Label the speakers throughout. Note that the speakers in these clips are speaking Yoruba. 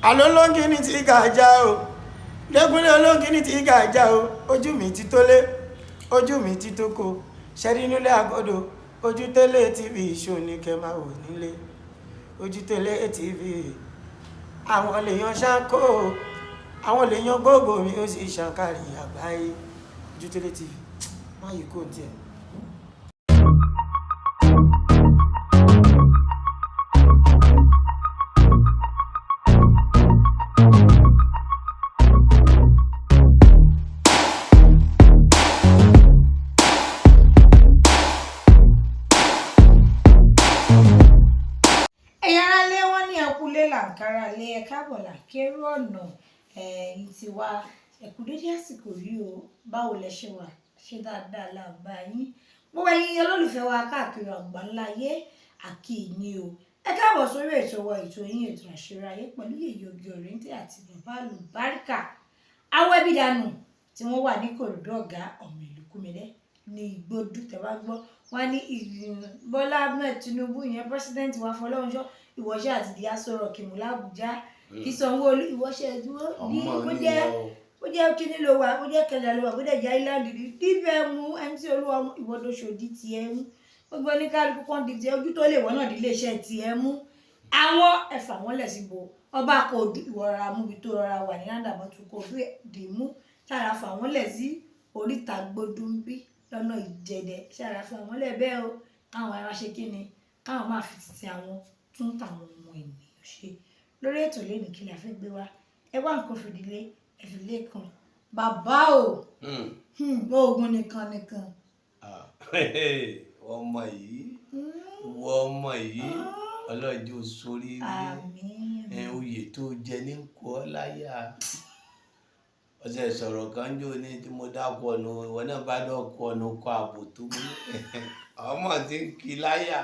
Speaker 1: àlọ́ lóńgì ní ti gàjà o lẹ́gúnlé olóńgì ní ti gàjà o ojú mi ti tólé ojú mi ti tóko ṣẹ́rí nílé àgọ́dọ̀ ojú tẹ́lẹ̀ tv ṣó ní kẹ́ máa wò nílé ojú tẹ́lẹ̀ tv àwọn lèèyàn ṣáńkó àwọn lèèyàn Gbogbo mi ó sì ṣàǹkàrí àgbáyé ojú tẹ́lẹ̀ tv má yìí kò tiẹ̀.
Speaker 2: Àǹkárá lé ẹ káàbọ̀ làkérò ọ̀nà ẹ̀yìn tiwa ẹ̀kú dédé àsìkò yìí o báwo lẹ ṣe wà ṣe dáadáa la bá yín gbogbo ẹ̀yin olólùfẹ́ wa káàkiri àgbáńlá ayé àkí yín o ẹ káàbọ̀ sórí ètò wa ètò yín ètò àṣírí ayé pẹ̀lú Yèyé Oge Òrìntì àti Baba Alubarika Aworawo tí wọ́n wà ní kòròdú ọ̀gá ọmọ ìlú Kúmẹ́lẹ́ ní Ìgbòdú tẹ́wá gbọ́ wọn ní Bọ́lá Ahmed Tinubu yẹn pírẹsidẹ́ǹtì wa Fọlọ́runṣọ́ ìwọ́ṣẹ́ àti di asọ̀rọ̀ kìmù l'Àbújá kí Sanwó-Olú ìwọ́ṣẹ́ dúró ní bó jẹ́ kíní ló wà bó jẹ́ kẹlẹ́ ló wà bó jẹ́ jẹ́ island díbẹ̀ mú ẹni tí olúwa ìwọ́dọ̀ ṣòdì tiẹ̀ mú gbogbo oníkálukú kan di tiẹ̀ ojú tó lè wọ́n náà di iléeṣẹ́ tiẹ̀ mú àwọn ẹ̀fà wọn lẹ̀ sí bo ọba kò ìwọ̀ra múbi tó rọra wà ní àdàmọ́tò kò dì mú sára fà wọ́n lẹ̀ sí oríta Gbogbo ń bí lọ́nà Ìjẹ̀dẹ̀ sára fà wọ́n lẹ̀ bẹ́ẹ̀ o káwọn ará ṣe kí ni káwọn máa fi títí àwọn tún táwọn ọmọ ènìyàn ṣe lórí ètò lẹ́nu kí la fẹ́ gbé wá ẹ wá nǹkan fìdílé ẹ̀fìlé kan bàbá o oògùn nìkan.
Speaker 3: ọmọ yìí wọ ọmọ yìí ọlọ́jọ́ sórí rí oyè tó jẹ ní kọ́ láyà ọ̀sẹ̀ sọ̀rọ̀ kan jò ní tí mo dákọ̀ ọ̀nà ìwọ náà bá dọ̀kọ̀ ọ̀nà kọ ààbò tó mú ọmọ tí ń kí láyà.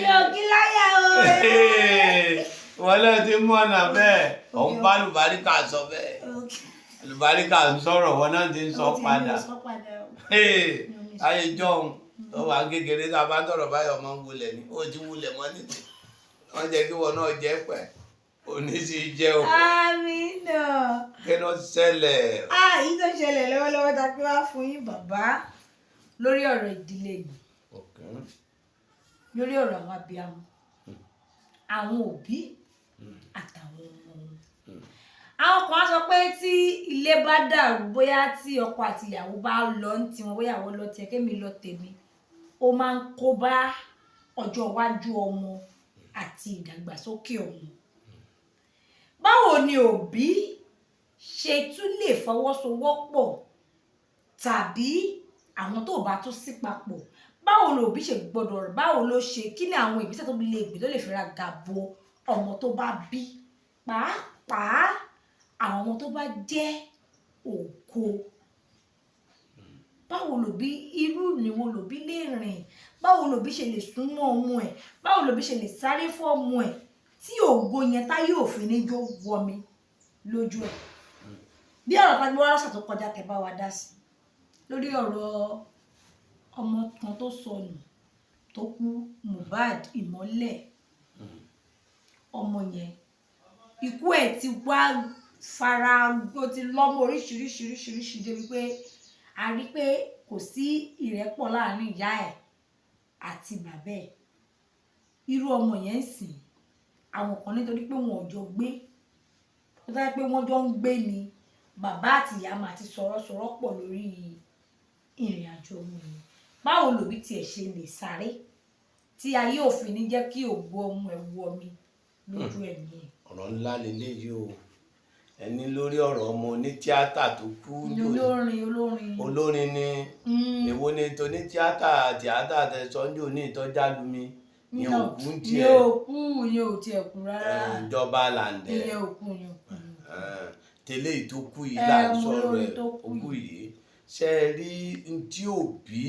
Speaker 2: yóò kí láyà o.
Speaker 3: wọ́n lọ ti mọ̀nà bẹ́ẹ̀ òun bá Alubarika sọ bẹ́ẹ̀ Alubarika ń sọ̀rọ̀ wọn náà ti ń sọ padà ayé jọ̀hún tó wà kékeré tá a bá ń tọrọ báyọ̀ ọmọ ń wulẹ̀ ní ó ti wulẹ̀ mọ́ nìyí wọ́n jẹ́ kí wọn náà jẹ́ pẹ́ òní sì jẹ́ o.
Speaker 2: àmínà.
Speaker 3: kí ló ṣẹlẹ̀.
Speaker 2: yìí tó ṣẹlẹ̀ lọ́wọ́lọ́wọ́ ta pé wá fún yín bàbá lórí ọ̀rọ̀ ìdílé yìí lórí ọ̀rọ̀ àwọn abiyamo àwọn òbí àtàwọn ọmọ wọn. àwọn kan á sọ pé tí ilé bá dàrú bóyá tí ọkọ àti ìyàwó bá lọ ní tiwọn bóyá àwọn lọ tiẹ̀ kémi lọ tèmi ó máa ń kó bá ọjọ́ iwájú ọmọ àti ìdàgbàsókè ọmọ. báwo ni òbí ṣe tún lè fọwọ́sowọ́pọ̀ tàbí àwọn tó bá tún sí papọ̀ báwo ló bí ṣe gbọ́dọ̀ rẹ̀ báwo ló ṣe kí ni àwọn ìgbésẹ̀ tó lè gbé tó lè fi ra gàbo ọmọ tó bá bí pàápàá àwọn ọmọ tó bá jẹ́ ògo báwo ló bí irú ìrìn wo ló bí lè rìn báwo ló bí ṣe lè súnmọ́ ọmọ ẹ̀ báwo ló bí ṣe lè sáré fún ọmọ ẹ̀ tí ògo yẹn táyé òfin ní jó wọmi lójú ẹ̀ bí ọ̀rọ̀ kan gbé wá lọ́sẹ̀ tó kọjá tẹ́ bá wa dá sí lórí ọ̀rọ̀ ọmọ kan tó sọnù tó kú Mohbad Ìmọ́lẹ̀ ọmọ yẹn ikú ẹ̀ ti wá fara ó ti lọ́mọ oríṣiríṣiríṣiríṣi débi pé a rí pé kò sí ìrẹ́pọ̀ láàrin ìyá ẹ̀ àti bàbá ẹ̀ irú ọmọ yẹn ń sìn àwọn kan nítorí pé wọn ò jọ gbé tó dájú pé wọ́n jọ ń gbé ni bàbá àti ìyá máa ti sọ̀rọ̀ pọ̀ lórí ìrìn àjò ọmọ yẹn báwo lòbí tiẹ̀ ṣe lè sáré tí ayé òfin ní jẹ́ kí ògbó ọmọ ẹ̀ wọ mi lójú ẹ̀mí ẹ̀.
Speaker 3: ọ̀rọ̀ ńlá lélẹ́yìí o ẹni lórí ọ̀rọ̀ ọmọ onítíátà tó kú olórin ni èwo ni tó ní tíátà tẹ̀sánjò ní ìtọ́jà lumi ní òkú ń tiẹ̀
Speaker 2: yóò tiẹ̀ kú rárá
Speaker 3: ìjọba làǹdẹ̀
Speaker 2: ìyẹn òkú
Speaker 3: tẹ́lẹ̀ tó kú yìí là ń sọ̀rọ̀ ẹ̀ òkú yìí ṣe rí tí òbí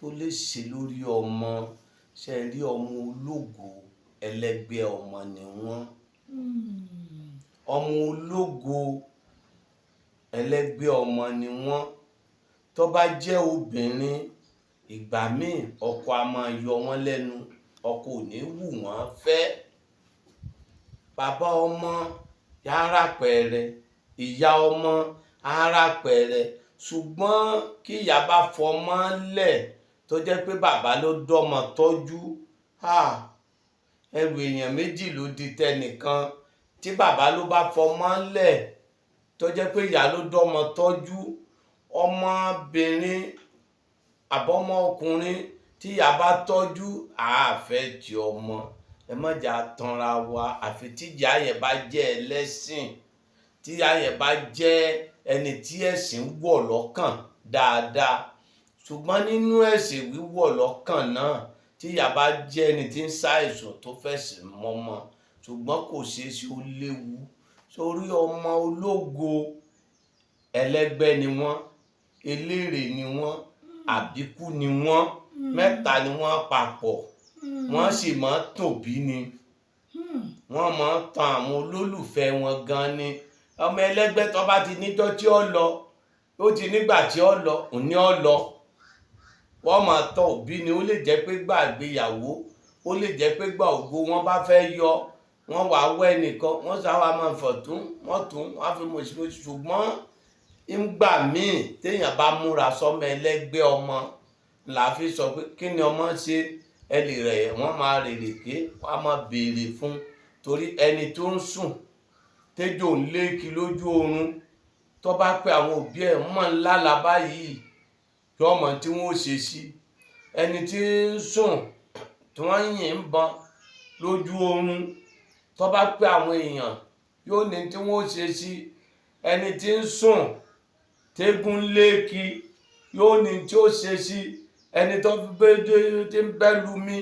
Speaker 3: tó lè ṣe lórí ọmọ ṣe rí ọmọ ológo ẹlẹgbẹ́ ọmọ ni wọ́n ọmọ ológo ẹlẹgbẹ́ ọmọ ni wọ́n tó bá jẹ́ obìnrin ìgbà míì ọkọ a máa yọ wọ́n lẹ́nu ọkọ ò ní wù wọ́n fẹ́ bàbá ọmọ yàrá pẹ̀rẹ̀, ìyá ọmọ ara pẹ̀rẹ̀, ṣùgbọ́n kí ìyá bá fọmọ lẹ̀ tó jẹ́ pé bàbá ló dọ́mọ tọ́jú, ẹrù èèyàn méjì ló di tẹnìkan. Tí bàbá ló bá fọmọ lẹ̀ tó jẹ́ pé ìyá ló dọ́mọ tọ́jú, ọmọbìnrin àbọ́mọ ọkùnrin tí ìyá bá tọ́jú àáfẹ́ ti ọmọ. Ẹ má jà tanra wa, àfi tí ìyá yẹn bá jẹ́ ẹlẹ́sìn, tí ìyá yẹn bá jẹ́ ẹni tí ẹ̀sìn wọ̀ lọ́kàn dáadáa. Ṣùgbọ́n nínú ẹ̀sìn wíwọ̀ lọ́kàn náà, tí ìyá bá jẹ́ ẹni tí ń ṣàìsàn tó fẹ̀sìn mọ́mọ́, ṣùgbọ́n kò ṣeé ṣe, ó léwu. Sórí ọmọ ológo ẹlẹ́gbẹ́ ni wọ́n, eléré ni wọ́n, àbíkú ni wọ́n, mẹ́ta ni wọ́n papọ̀, wọ́n sì máa tòbí ni, wọ́n máa tan àwọn olólùfẹ́ wọn gan ni. Ọmọ ẹlẹ́gbẹ́ tó bá ti níjọ́ tí ó lọ, ó ti nígbà tí ó lọ, òní ó lọ, wọ́n máa tọ́ òbí ni. Ó lè jẹ́ pé gbà ìgbéyàwó, ó lè jẹ́ pé gbà ògo wọn bá fẹ́ yọ, wọ́n wá wẹ́ nìkan, wọ́n sáwá máa fọ̀tún wọ́n tún wọ́n fi mọ̀ sí. Ṣùgbọ́n ńgbà míì téèyàn bá múra sọ́mọ ẹlẹ́gbẹ́ ọmọ, là fi sọ pé kí ni ọmọ ṣe, ẹ lè rẹ̀ wọ́n máa rèrè ké, wọ́n á máa béèrè fún. Torí ẹni tó ń sùn téjò ń lékì lójú oorun, tó bá pé àwọn òbí ẹ̀ mọ̀ ńlá làbá yìí, yọ ọmọ tí wọ́n ṣe sí. Ẹni tí ń sùn tí wọ́n yìn ń bọn lójú oorun, tó bá pé àwọn èèyàn yóò ní tí wọ́n ṣe sí. Ẹni tí ń sùn tégún lékì yóò ní tí ó ṣe sí. Ẹni tó tí ń bẹ́ lumi,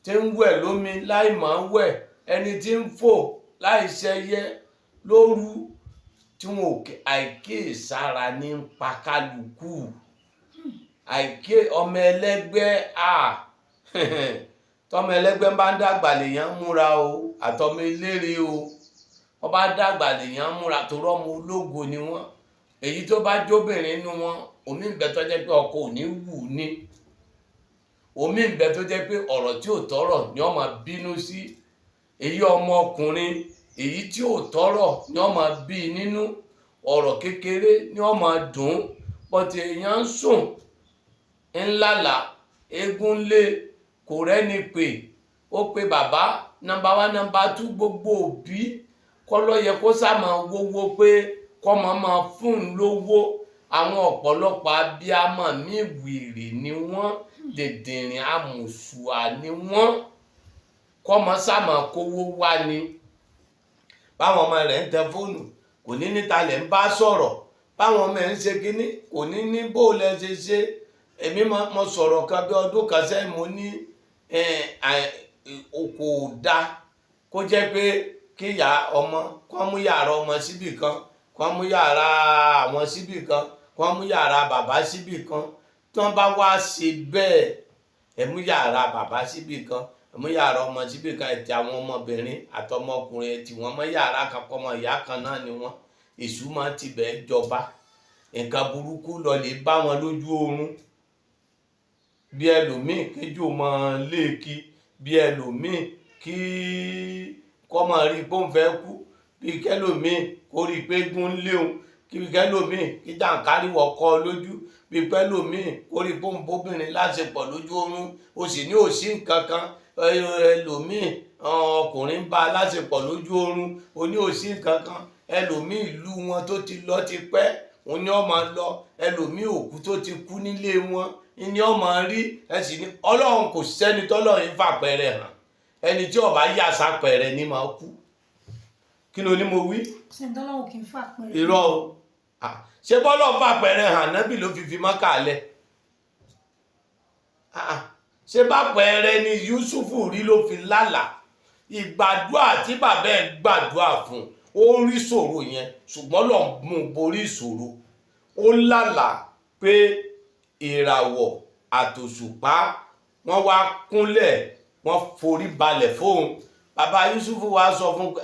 Speaker 3: tí ń wẹ̀ lómi láì máa wẹ̀, ẹni tí ń fò láì ṣẹyẹ lóru, tí wọn ò àìkíyèsára ní ń pa kálukú. Ọmọ ẹlẹ́gbẹ́ tọmọ ẹlẹ́gbẹ́ bá ń dàgbà lèèyàn múra o, àtọmọ eléré o, wọ́n bá dàgbà lèèyàn múra, torí ọmọ ológo ni wọ́n. Èyí tó bá jóbìnrin nínú wọn, omi ń bẹ tó jẹ́ pé ọkọ ò ní wù ní, omi ń bẹ tó jẹ́ pé ọ̀rọ̀ tí ò tọ́rọ̀ ni ó máa bínú sí. Èyí ọmọ ọkùnrin, èyí tí ò tọ́rọ̀ ni ó máa bí nínú, ọ̀rọ̀ kékeré ni ó máa dùn. Bọ́tí èèyàn ń sùn ńlálà, eégún lé, kò rẹ́ni pè, ó pe bàbá nọ́mbà 1 nọ́mbà 2, gbogbo òbí kọ́ ló yẹ kó sá máa wówó pé kọ́mọ máa fún un lówó. Àwọn ọ̀pọ̀lọpọ̀ abiyamo míì wèrè ni wọ́n, dèdèrìn àmùsùà ni wọ́n, kọ́mọ sá máa kówó wá ni. Báwọn ọmọ rẹ̀ ń tẹ fóònù, kò ní níta lẹ̀ ń bá sọ̀rọ̀. Báwọn ọmọ ẹ̀ ń ṣe kínní, kò ní ní bó lẹ ṣe ṣe. Èmi mo sọ̀rọ̀ kan bí ọdún kan sẹ́yìn, mo ní kò dáa kó jẹ́ pé kí ìyá ọmọ kó mú yàrá ọmọ síbì kan, kó mú yàrá àwọn síbì kan, kó mú yàrá bàbá síbì kan. Tí wọ́n bá wá ṣe bẹ́ẹ̀, ẹ mú yàrá bàbá síbì kan, ẹ mú yàrá ọmọ síbì kan, ẹ ti àwọn ọmọbìnrin àtọmọkùnrin ẹ tì wọ́n mọ́ yàrá kan, ọmọ ìyá kan náà ni wọ́n. Èṣù máa ti bẹ́ẹ̀ jọba, nǹkan burúkú lọ lè bá wọn lójú oorun. Bí ẹlòmíì kéjò máa léèkì, bí ẹlòmíì kí kọ́ máa rí pé òun fẹ́ kú, bí kẹlòmíì kó rí pé gún léun, bí kẹlòmíì kí jàǹkárí wọ̀ kọ́ lójú, bí kẹlòmíì kó rí pé òun bóbìnrin láṣepọ̀ lójú oorun, ó sì ní òsì nǹkan kan. Ẹlòmíì ọkùnrin bá láṣepọ̀ lójú oorun, ó ní òsì nǹkan kan. Ẹlòmíì ìlú wọn tó ti lọ ti pẹ́, òun ni ó máa lọ. Ẹlòmíì òkú tó ti kú nílé wọn ni ó máa rí. Ẹ sì ní Ọlọ́run kò sẹ́ni tọ́lọ́run fàpẹẹrẹ hàn, ẹni tí ó bá yà sápẹẹrẹ ni máa kú. Kí ló ní mo wí?
Speaker 2: Ṣèǹtọ́lọ́run kì í fàpẹẹrẹ.
Speaker 3: Irọ́ o. Ṣé bọ́lọ̀ fàpẹẹrẹ hàn nábì ló fi Mákà lẹ̀? Ṣé bá pẹẹrẹ ni Yúsúfù rí ló fi lálàá? Ìgbàdúà tí bàbá ẹ̀ gbàdúà fún, ó rí ìṣòro yẹn, ṣùgbọ́n ló mú borí ìṣòro. Ó lálàá pé ìràwọ̀ àtòṣùpá wọ́n wá kúnlẹ̀, wọ́n forí balẹ̀ fóun. Bàbá Yúsúfù wá sọ fún pé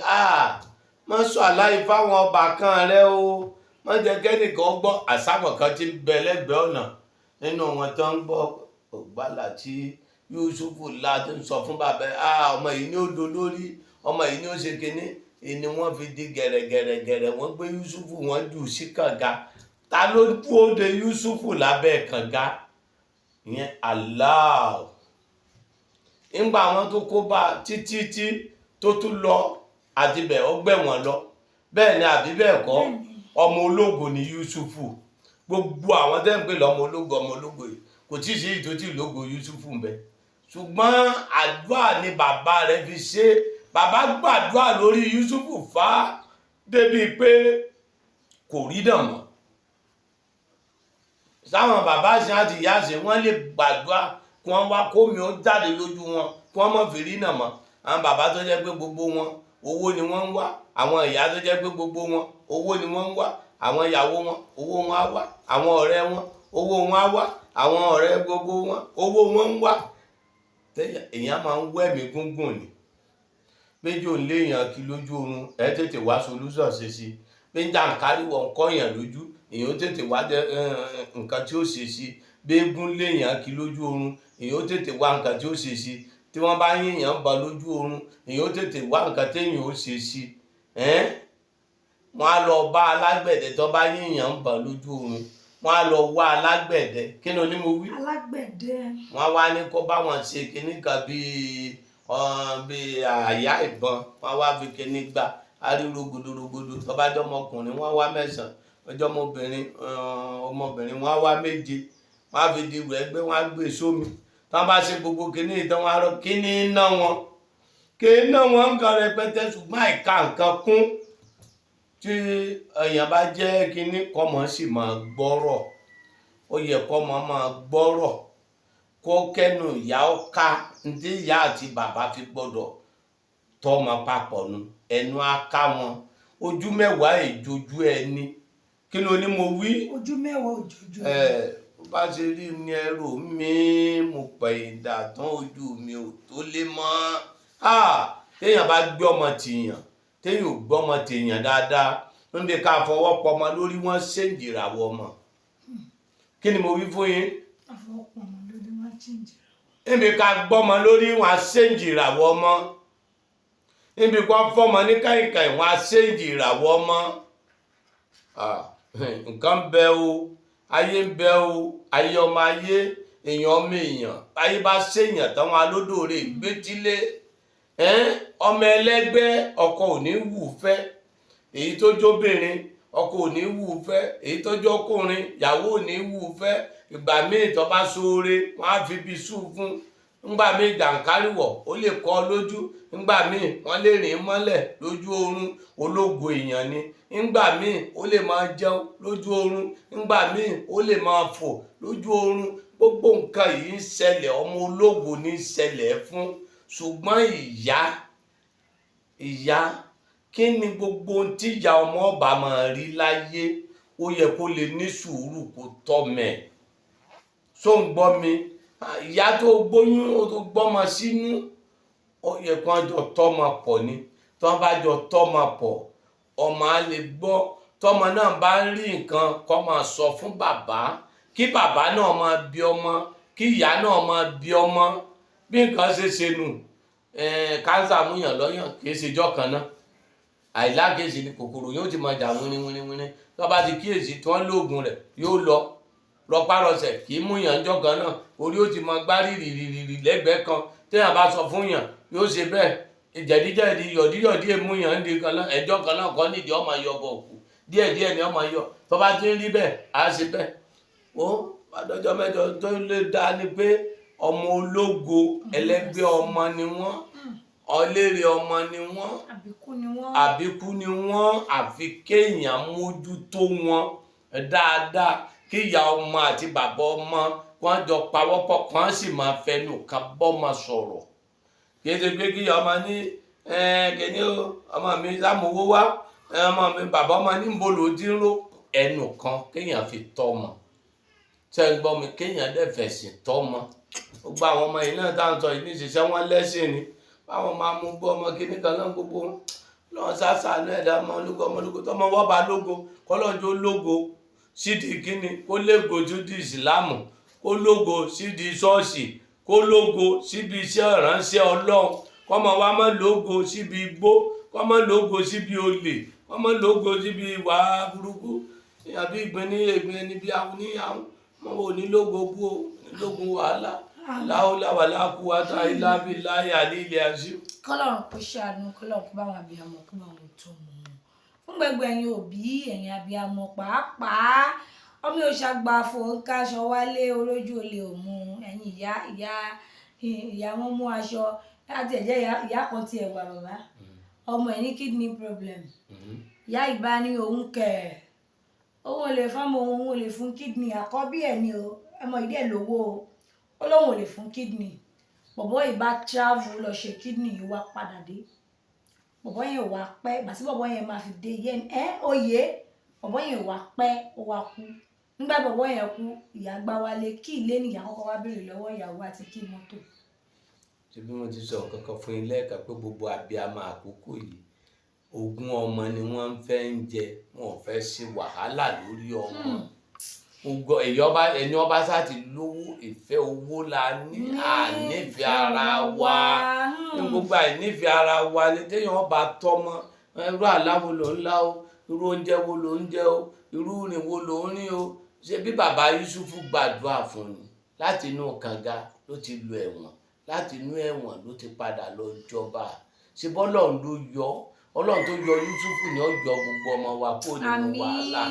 Speaker 3: má sọ àláì fáwọn ọbàkan rẹ o, má jẹ́ kẹ́nìkan gbọ́. Àsámọ̀ kan ti ń bẹ lẹ́gbẹ̀ẹ́ ọ̀nà nínú wọn tó ń gbọ́ ògbàlà tí Yúsúfù láti ń sọ fún bàbá ọmọ yìí ní odò lórí, ọmọ yìí ni ó ṣe kinní ni wọ́n fi di gẹ̀rẹ̀gẹ̀rẹ̀gẹ̀rẹ̀ wọ́n gbé Yusufu wọ́n jù sí kànga ta ló dúró de Yusufu lábẹ́ kànga ìyẹn Allah ńgbà wọn tó kó bá títí tó tún lọ àtibẹ̀ ọgbẹ́ wọn lọ bẹ́ẹ̀ ni àbí bẹ́ẹ̀ kọ́ ọmọ ológo ni Yusufu gbogbo àwọn tẹ́ ń pè lọ́mọ ológo yìí kò tí ì sí ìtòtí ìlógo Yusufu ń bẹ ṣùgbọ́n àdúrà ni bàbá rẹ̀ fi ṣe bàbá gbàdúrà lórí Yusufu fà débi pé kò rí dàn mọ́ sáwọn bàbá ṣe àti ìyá ṣe wọ́n lè gbàdúrà kí wọ́n wá kómi ó jáde lójú wọn kí wọ́n mọ̀ fi rí nà mọ́ àwọn bàbá tó jẹ́ pé gbogbo wọn owó ni wọ́n ń wá àwọn ìyá tó jẹ́ pé gbogbo wọn owó ni wọ́n ń wá àwọn ìyàwó wọn owó wọn á wá àwọn ọ̀rẹ́ wọn owó wọn á wá àwọn ọ̀rẹ́ gbogbo wọn owó wọn ń wá èèyàn máa ń wẹ́mí gúngùn ni méjì ò léèyàn kí lójú oorun ẹ tètè wá solúsọ̀ ṣe sí bí ń jàǹkárí wọn kọ́yàn lójú èèyàn tètè wá nǹkan tí ó ṣe sí bí eégún léèyàn kí lójú oorun èèyàn tètè wá nǹkan tí ó ṣe sí tí wọ́n bá yíyàn bá lójú oorun èèyàn tètè wá nǹkan téèyàn ó ṣe sí wọ́n á lọ bá alágbẹ̀dẹ tó bá yíyàn bá lójú oorun wọ́n á lọ wá alágbẹ̀dẹ kí ni onímọ̀ wí. alágbẹ̀dẹ. wọ́n á wá ní kó bá wọn ṣe kinní kan bíi àyà ìbọn wọ́n wá fi kinní gbà ariwo rogodo tó bá jẹ́ ọmọkùnrin wọ́n wá 9 ọjọ́ ọmọbìnrin wọ́n wá 7 wọ́n á fi di ìwé ẹgbẹ́ wọ́n á gbé sómi tí wọ́n bá ṣe gbogbo kinní ìtàn wọn á rọ kinní iná wọn kinní náà wọn ń kan rẹpẹtẹ ṣùgbọ́n àìka nǹkan kún tí èèyàn bá jẹ́ kinní kọ́mọ sì máa gbọ́rọ̀ ó yẹ kọ́mọ máa gbọ́rọ̀ kó kẹ́nu ìyá ọ̀ka ndí ìyá àti bàbá fi gbọ́dọ̀ tọ́mọ papọ̀ nu ẹnu aká wọn ojú mẹ́wàá ìjojú ẹni kí ló ní mo wí. ojú mẹ́wàá òjòjú bá ṣe rí ní ẹrù mi mo pẹ̀ ìdà tán ojú mi ò tó lé mọ́ téèyàn bá gbé ọmọ tìyàn téèyàn ò gbọ́ ọmọ tìyàn dáadáa níbi ká fọwọ́ pọ̀ ọmọ lórí wọn ṣéǹjì ìràwọ̀ ọmọ kí ni mo wí fún yín. àfọwọ́pọ̀ ọmọ lórí wọn ṣéǹjì ìràwọ̀. níbi ká gbọ́mọ lórí wọn ṣéǹjì ìràwọ̀ ọmọ níbi ká fọmọ ní káìkàì wọn ṣéǹjì ìràwọ̀ ọmọ nǹkan bẹ o ayé ń bẹ o ayé ọmọ ayé èèyàn ọmọ èèyàn ayé bá ṣèyàn táwọn alódòrè gbétílé ọmọ ẹlẹgbẹ́ ọkọ ò ní wù fẹ́ èyí tó jóbìnrin ọkọ ò ní wù fẹ́ èyí tó jọkùnrin ìyàwó ò ní wù fẹ́ ìgbà míì tó bá ṣoore wọn á fi bí sùn fún ńgbà míì jàǹkáríwọ̀ ó lè kọ́ lójú ńgbà míì wọ́n lè rìn mọ́lẹ̀ lójú oorun ológo èèyàn ni ńgbà míì ó lè máa jẹun lójú oorun ńgbà míì ó lè máa fò lójú oorun gbogbo nǹkan yìí ń ṣẹlẹ̀ ọmọ ológo ní ṣẹlẹ̀ fún ṣùgbọ́n ìyá kí ni gbogbo ohun tí ìyá ọmọ ọba máa rí láyé ó yẹ kó lè ní sùúrù kó tọ́ mẹ́ so ń gbọ́ mi ìyá tó gbóyún ó tó gbọ́mọ sínú ó yẹ kó jọ tọ́mọ pọ̀ ni tí wọ́n bá jọ tọ́mọ pọ̀ ọmọ á lè gbọ́ tọ́mọ náà bá ń rí nǹkan kó máa sọ fún bàbá kí bàbá náà máa bí ọmọ kí ìyá náà máa bí ọmọ bí nǹkan ṣe nù kánsà múyàn lọ́yàn kì í ṣèjọ́ kan náà àìlákèsí ni kòkòrò yóò ti máa jà wíníwíníwíní tó bá ti kíyèsí tí wọ́n lóògùn rẹ̀ yóò lọ rọpárọsẹ̀ kì í múyàn jọ́ kan náà orí ó ti máa gbá rìrìrìrì lẹ́gbẹ̀ẹ́ kan téèyàn bá sọ fún yàn yóò ṣe bẹ́ẹ̀ ìjẹ̀díjẹ̀dí yọ̀díyọ̀dí èmúyàn ń di kan náà ẹjọ́ kan náà kọ́ nídìí ọmọ yọ bọ̀ òkú díẹ̀díẹ̀ ni ọmọ yọ tó bá ti ń rí bẹ́ẹ̀ á ṣe bẹ́ẹ̀ ó adọ́jọ́ mẹ́jọ tó lè dá ni pé ọmọ ológo ẹlẹ́gbẹ́ ọmọ ni wọ́n ọlẹ́rẹ̀ ọmọ ni wọ́n àbíkú ni wọ́n àfi kéèyàn mójútó wọn dáadáa kí ìyá ọmọ àti bàbá ọmọ wọn jọ pawọ́pọ̀ kan sì máa fẹnu kan bọ́mọ sọ̀rọ̀ kí ẹ ṣe pé kí ọmọ ní kẹ́ni ọmọ mi sámowó wá ọmọ mi bàbá ọmọ ní nbolo dínró ẹnu kan kéèyàn fi tọ́ ọmọ ṣe ń gbọ́ mi kéèyàn dẹ̀ fẹ̀sìn tọ́ ọmọ gbogbo àwọn ọmọ yìí náà táwọn sọ yìí ní ìṣiṣẹ́ wọn lẹ́sìn ni báwọn máa mú bọ́ ọmọ kíní kan náà gbogbo lọ́n sásà náà ẹ̀dá ọmọ ológo tọmọ wọ́n bá lógo kọ́lọ́jọ́ lógo sídìí kíní kó légo sídìí ìsìlámù kó lógo sídìí ṣọ́ọ̀ṣì kó lógo síbi iṣẹ́ ìránṣẹ́ ọlọ́run kọ́mọ wa mọ́ lógo síbi igbó kọ́mọ lógo síbi olè kọ́mọ lógo síbi ìwà burúkú àbí ìgbín níbi àwọn níyàwó wọn ò ní lógo bú o ní lógo wàhálà láwùláwàlá kú wáta ilábí láyà lílé àṣì.
Speaker 2: kọ́lọ́run kò ṣàánú kọ́lọ́run kó bá wọn abiyamọ kó bá wọn tó mọ́ fún gbogbo ẹ̀yin òbí ẹ̀yin abiyamọ pàápàá ọmọ òṣàgbà fòǹkàṣọ wálé orójú olè òmu ẹ̀yin ìyá wọn mú aṣọ láti ẹ̀jẹ̀ ìyá kan ti ẹ̀wà bàbá ọmọ ẹ̀ ní kidney problem ìyá ìbá ní òun kẹ̀ òun ò lè fọ́mọ òun ò lè fún kidney àkọ́bí ẹ̀ ni o ẹmọ ìdí ẹ̀ lówó ó lóun ò lè fún kidney bọ̀bọ̀ ìbá travel lọ ṣe kidney yìí wá padà dé bọ̀bọ̀ yẹn wá pẹ́ ìgbà tí bọ̀bọ̀ yẹn máa fi dé yẹn oyè bọ̀bọ̀ yẹn wá pẹ́ ó wá kú nígbà bọ̀bọ̀ yẹn kú ìyá gbá wálé kí ilé nìyá kọ́kọ́ wá béèrè lọ́wọ́ ìyàwó àti kí mọ́tò.
Speaker 3: ṣé bí wọ́n ti sọ kankan fún ilé ẹ̀ka pé gbogbo abiyamọ àkókò yìí ogún ọmọ ni wọ́n fẹ́ ń jẹ wọn ò fẹ́ ṣe wàhálà lórí ọmọ ẹni ọba sá ti lówó ìfẹ́ owó la ní ànífẹ́ ara wa ní gbogbo àìnífẹ́ ara wa ní téèyàn ọba tọmọ irú àláwo ló ń lá o irú oúnjẹ wo ló ń jẹ o irú ìrìn wo ló ń rìn o ṣe bí bàbá Yusufu gbàdúrà fún ni láti inú kànga ló ti lu ẹ̀wọ̀n láti inú ẹ̀wọ̀n ló ti padà lọ jọba ṣe bọ́lọ́run ló yọ Ọlọ́run tó yọ Yusufu ni ó yọ gbogbo ọmọ wa kó nínú wàhálà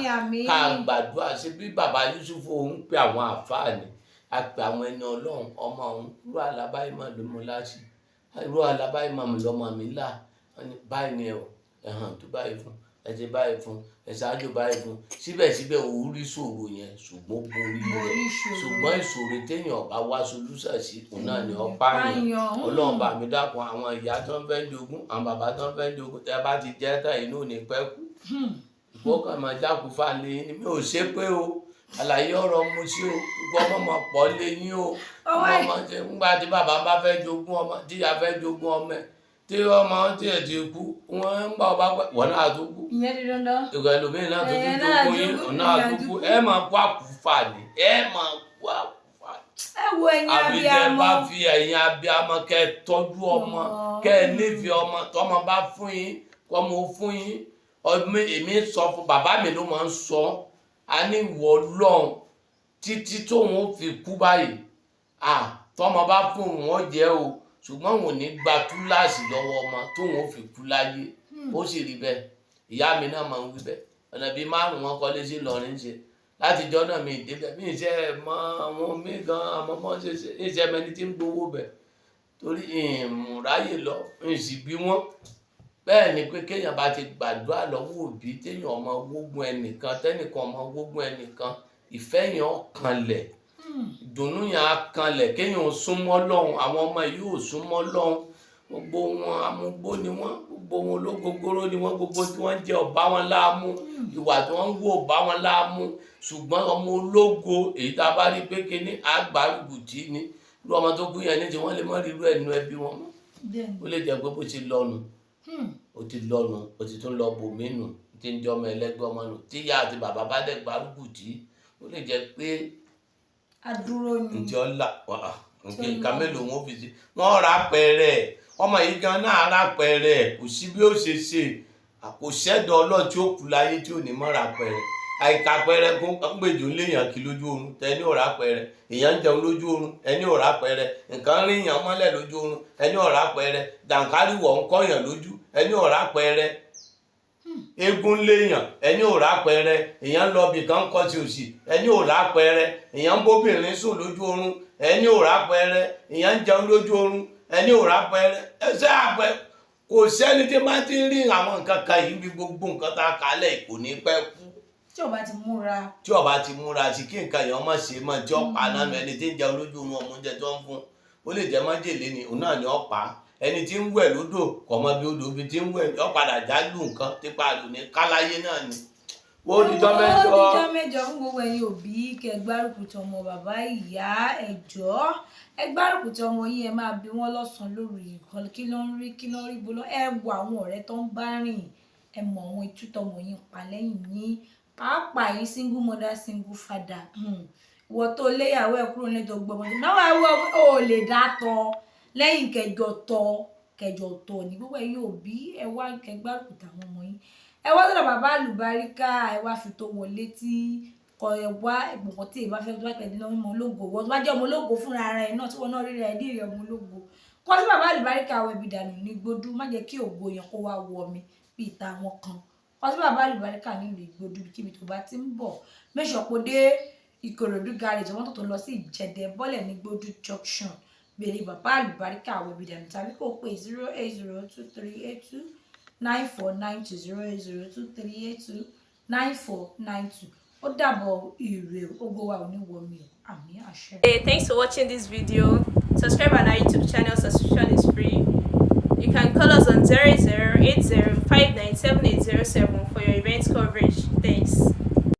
Speaker 3: ká gbàdúrà ṣe bí bàbá Yusufu òun pe àwọn àfáàní a pe àwọn ẹni Ọlọ́run ọmọ òun irú alábáyìmọ̀ ló mú láṣì irú alábáyìmọ̀ mi lọ́mọ mi là báyìí ni ẹ̀hàn tó báyìí fún ẹ̀jẹ̀ báyìí fún ẹ̀ṣáájú báyìí fún síbẹ̀síbẹ̀ òun rí ṣòro yẹn ṣùgbọ́n borí rẹ̀ ṣùgbọ́n ìṣòro téèyàn bá wá solúṣà sí òun náà ni ọ̀pá yẹn Ọlọ́run bá mi dákun àwọn ìyá tó ń fẹ́ jogún àwọn bàbá tó ń fẹ́ jogún tẹ́ bá ti jẹ́ tán inú ò ní pẹ́ kú ìfowópamọ́ máa jákun fáàlẹ́ yín ni mi ò ṣe pé o àlàyé ọ̀rọ̀ mo sí o gbogbo ọmọ máa pọ̀ lé yín o ọmọ ṣe ńgbà tí bàbá bá fẹ́ jogún ọmọ tíyà fẹ́ jogún ọmọ ẹ̀ tí ọmọ tí ẹ̀ ti kú wọ́n ń bá ọba pẹ́ wọ́n náà tó kú
Speaker 2: ìyẹn ti dandan
Speaker 3: ìgbà ẹlòmíín náà tó tún jogún yín ọ̀nà àtúkú ẹ máa kó àkúfà ni ẹ máa kó àkúfà ni.
Speaker 2: ẹ wo ẹ̀yin abiyamọ
Speaker 3: àbíjẹ bá fi ẹ̀yin abiyamọ kẹ́ ẹ tọ́jú ọmọ kẹ́ ẹ nífẹ̀ẹ́ ọmọ tọ́mọ bá fún yín kọ́mọ fún yín ọmọ èmi sọ fún bàbá mi ló máa ń sọ a ní ìwọ Ọlọ́run títí tóun ó fi kú báyìí tọ́mọ bá fún wọn jẹ́ o ṣùgbọ́n wọn ò ní gba túláàsì lọ́wọ́ ọmọ tóun ó fi kú láyé ó sì rí bẹ́ẹ̀ ìyá mi náà máa ń wí bẹ́ẹ̀ ọ̀nà bíi márùn-ún wọn kọ́lé sí Ìlọrin ṣe látijọ́ náà mi ìdébẹ̀ mi ìṣe mọ àwọn mi gan àmọ́ mọ́ ṣe ìṣe mẹni tí ń gbowó bẹ̀ torí ìmúráyè lọ ìsì bí wọ́n bẹ́ẹ̀ ni pé kéèyàn bá ti gbàdúrà lọ́wọ́ òbí téèyàn ọmọ wógun ẹnìkan tẹ́nìkan ọmọ wógun ẹnìkan ìfẹ́ yẹn ó kanlẹ̀ ìdùnnú yẹn á kanlẹ̀ kéèyàn súnmọ́ Ọlọ́run àwọn ọmọ yìí ò súnmọ́ Ọlọ́run gbogbo wọn amúgbó ni wọn gbogbo wọn ológógóró ni wọn gbogbo tí wọn jẹ ọba wọn láàmú ìwà tí wọn ń wò ọba wọn láàmú ṣùgbọ́n ọmọ ológo èyí tá a bá rí pé kíní àgbàrúgbùtì ni irú ọmọ tó kú yẹn ní tí wọn lè mọ rírú ẹnu ẹbí wọn mọ ó lè jẹ pé bó ti lọnu ó ti lọnu ó ti tún lọ bòmínú tí ń jẹ ọmọ ẹlẹgbẹ́ ọmọ nù tíyá àti bàbá bá dẹ gbàrúgbùtì ó lè jẹ pé
Speaker 2: adúró ni
Speaker 3: ǹjẹ́ ọ̀la nǹkan mélòó wọn fi sí wọn rà pẹ̀rẹ̀ ọmọ yìí gan náà rà pẹ̀rẹ̀ kò sí bí ó ṣe ṣe kò ṣẹ́dọ̀ Ọlọ́run tí ó kú láyé tí ò ní mọ́ rà pẹ̀rẹ̀ àìkà pẹ̀rẹ̀ gbèjò léèyàn kí lójú oorun ẹni ò rà pẹ̀rẹ̀ èèyàn ń jẹun lójú oorun ẹni ò rà pẹ̀rẹ̀ nǹkan rí yàn mọ́lẹ̀ lójú oorun ẹni ò rà pẹ̀rẹ̀ dàǹkárí wọ̀ ń kọ́yàn lójú ẹni ò rà pẹ̀rẹ̀ eégún léèyàn ẹni ò rà pẹ̀rẹ̀ èèyàn lọ bì kan kọ́ sí òsì ẹni ò rà pẹ̀rẹ̀ èèyàn ń bóbìnrin sùn lójú oorun ẹni ò rà pẹ̀rẹ̀ èèyàn ń jẹun lójú oorun ẹni ò rà pẹ̀rẹ̀ ẹsẹ̀ àpẹ kò sẹ́ni tí máa ti rí àwọn nǹkan kan yìí bí gbogbo nǹkan tá a kálẹ̀ kò ní pẹ́ kú.
Speaker 2: tí ó bá ti múra.
Speaker 3: tí ó bá ti múra sí kí nǹkan yẹn má ṣe mọ́ tí ó pa náà ẹni tí ń jẹun lójú oorun ọmọ oúnjẹ tó ń fún ó lè jẹ́ májèlé ni òun náà ni ó pa ẹni tí ń wẹ̀ lódò kò mọ bí odò bí tí ń wẹ̀ ó padà jálù nǹkan tí pàlù ní káláyé náà ni. ó dijọ́ mẹ́jọ.
Speaker 2: ó dijọ́ mẹ́jọ fún gbogbo ẹ̀yin òbí kẹ́ gbárùkù ti ọmọ bàbá ìyá ẹ̀jọ́ ẹ gbárùkù ti ọmọ yín ẹ máa bí wọ́n lọ́sàn-án lóru ìkan kí ló ń rí bolo ẹ wo àwọn ọ̀rẹ́ tó ń bá rìn ẹ mọ àwọn itú tọmọ yín pa lẹ́yìn yín pàápàá yín single mother single father ìwọ tó léyàwó ẹ kúrò nílé tó gbọmọ náà wà wọ ò lè dá tọ́ lẹ́yìn kẹjọ tọ́ kẹjọ tọ̀ ní gbogbo ẹ̀yin òbí ẹ wá kẹgbárùkù tàwọn ọmọ yín ẹ wá sọ́dọ̀ bàbá àlùbáríkà ẹ wá fi tó wọn létí kọ ẹ wá ìgbọ̀ngàn tí ìbá fẹ́ tó bá tẹ̀lé ọmọ ológo wọ́n tó bá jẹ́ ọmọ ológo fúnra rẹ̀ náà tí wọ́n náà rí rẹ̀ dí ìrẹ̀ ọmọ ológo kọ́ sí bàbá àlùbáríkà àwọn ẹbí dànù ní Gbódú má jẹ́ kí ògo yẹn kó wá wọ mi bí ìta wọn kan kọ́ sí bàbá àlùbáríkà nílùú Ìgbódú kíbi tó bá ti ń bọ̀ mẹ́sàn-án dé Ìkòròdú garage wọ́n tó lọ sí Ìjẹ̀dẹ̀ bọ́lẹ̀ ní Gbódú junction bèrè bàbá àlùbáríkà àwọn ẹbí dànù tàbí kò pé 08023829492 08023829492 ó dàbọ̀ ire ògo wa ò ní wọ mi àmì àṣẹ.
Speaker 4: Hey, thanks for watching this video. Subscribe on our YouTube channel. Subscription is free. You can call us on 0080597807 for your event coverage. Thanks.